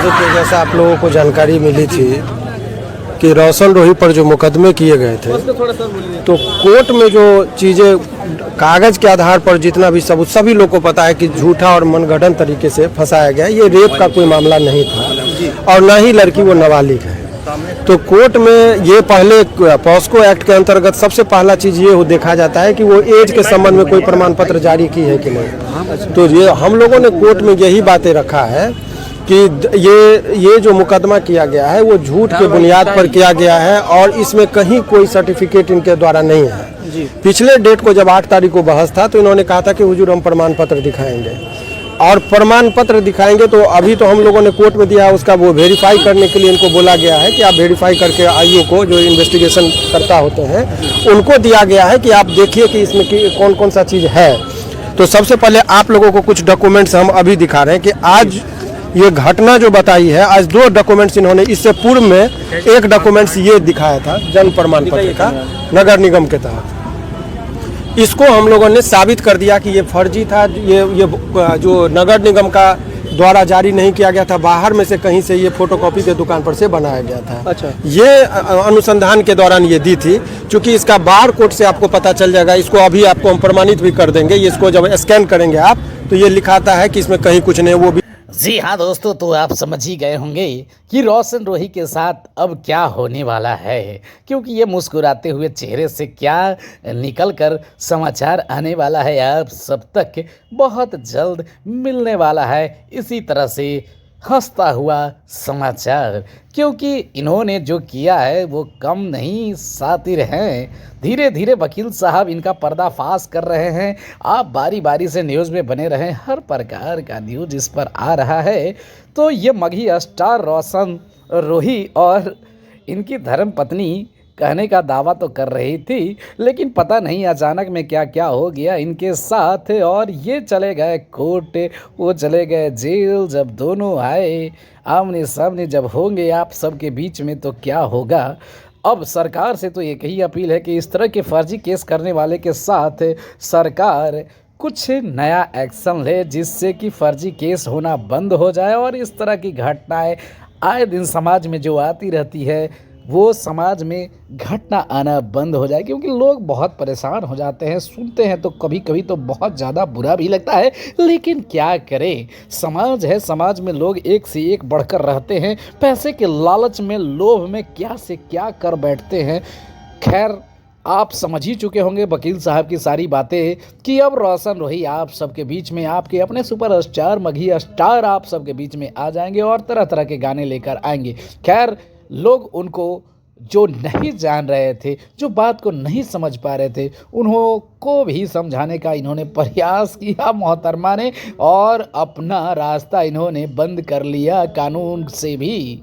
देखिए, जैसा आप लोगों को जानकारी मिली थी कि रोशन रोही पर जो मुकदमे किए गए थे, तो कोर्ट में जो चीज़ें कागज़ के आधार पर जितना भी सबूत सभी लोग को पता है कि झूठा और मनगढ़ंत तरीके से फंसाया गया। ये रेप का कोई मामला नहीं था और ना ही लड़की वो नाबालिग है। तो कोर्ट में ये पहले पॉस्को एक्ट के अंतर्गत सबसे पहला चीज़ ये देखा जाता है कि वो एज के संबंध में कोई प्रमाण पत्र जारी की है कि नहीं। तो ये हम लोगों ने कोर्ट में यही बातें रखा है कि ये जो मुकदमा किया गया है वो झूठ के बुनियाद पर किया गया है और इसमें कहीं कोई सर्टिफिकेट इनके द्वारा नहीं है। पिछले डेट को जब 8 तारीख को बहस था तो इन्होंने कहा था कि हुजूर हम प्रमाण पत्र दिखाएंगे और प्रमाण पत्र दिखाएंगे। तो अभी तो हम लोगों ने कोर्ट में दिया है, उसका वो वेरीफाई करने के लिए इनको बोला गया है कि आप वेरीफाई करके आईओ को जो इन्वेस्टिगेशन करता होते हैं उनको दिया गया है कि आप देखिए कि इसमें कौन कौन सा चीज़ है। तो सबसे पहले आप लोगों को कुछ डॉक्यूमेंट्स हम अभी दिखा रहे हैं कि आज ये घटना जो बताई है, आज 2 डॉक्यूमेंट्स इन्होंने, इससे पूर्व में एक डॉक्यूमेंट्स ये दिखाया था जन्म प्रमाण पत्र का नगर निगम के तहत। इसको हम लोगों ने साबित कर दिया कि ये फर्जी था। ये जो नगर निगम का द्वारा जारी नहीं किया गया था, बाहर में से कहीं से ये फोटोकॉपी के दुकान पर से बनाया गया था। अच्छा। ये अनुसंधान के दौरान ये दी थी। चूंकि इसका बार कोड से आपको पता चल जाएगा, इसको अभी आपको हम प्रमाणित भी कर देंगे। इसको जब स्कैन करेंगे आप तो ये लिखाता है कि इसमें कहीं कुछ नहीं। वो भी जी हाँ दोस्तों, तो आप समझ ही गए होंगे कि रोशन रोही के साथ अब क्या होने वाला है, क्योंकि ये मुस्कुराते हुए चेहरे से क्या निकल कर समाचार आने वाला है आप सब तक बहुत जल्द मिलने वाला है। इसी तरह से हंसता हुआ समाचार, क्योंकि इन्होंने जो किया है वो कम नहीं शातिर हैं। धीरे धीरे वकील साहब इनका पर्दाफाश कर रहे हैं। आप बारी बारी से न्यूज़ में बने रहें, हर प्रकार का न्यूज़ इस पर आ रहा है। तो ये मगही स्टार रोशन रोही और इनकी धर्मपत्नी कहने का दावा तो कर रही थी, लेकिन पता नहीं अचानक में क्या क्या हो गया इनके साथ और ये चले गए कोर्ट, वो चले गए जेल। जब दोनों आए आमने सामने जब होंगे आप सबके बीच में तो क्या होगा। अब सरकार से तो एक ही अपील है कि इस तरह के फर्जी केस करने वाले के साथ सरकार कुछ नया एक्शन ले, जिससे कि फर्जी केस होना बंद हो जाए और इस तरह की घटनाएं आए दिन समाज में जो आती रहती है वो समाज में घटना आना बंद हो जाए, क्योंकि लोग बहुत परेशान हो जाते हैं। सुनते हैं तो कभी कभी तो बहुत ज़्यादा बुरा भी लगता है, लेकिन क्या करें, समाज है, समाज में लोग एक से एक बढ़कर रहते हैं। पैसे के लालच में, लोभ में क्या से क्या कर बैठते हैं। खैर, आप समझ ही चुके होंगे वकील साहब की सारी बातें कि अब रोशन रोही आप सबके बीच में, आपके अपने सुपरस्टार मगही स्टार आप सबके बीच में आ जाएंगे और तरह तरह के गाने लेकर आएंगे। खैर, लोग उनको जो नहीं जान रहे थे, जो बात को नहीं समझ पा रहे थे, उन्हों को भी समझाने का इन्होंने प्रयास किया मोहतरमा ने, और अपना रास्ता इन्होंने बंद कर लिया कानून से भी।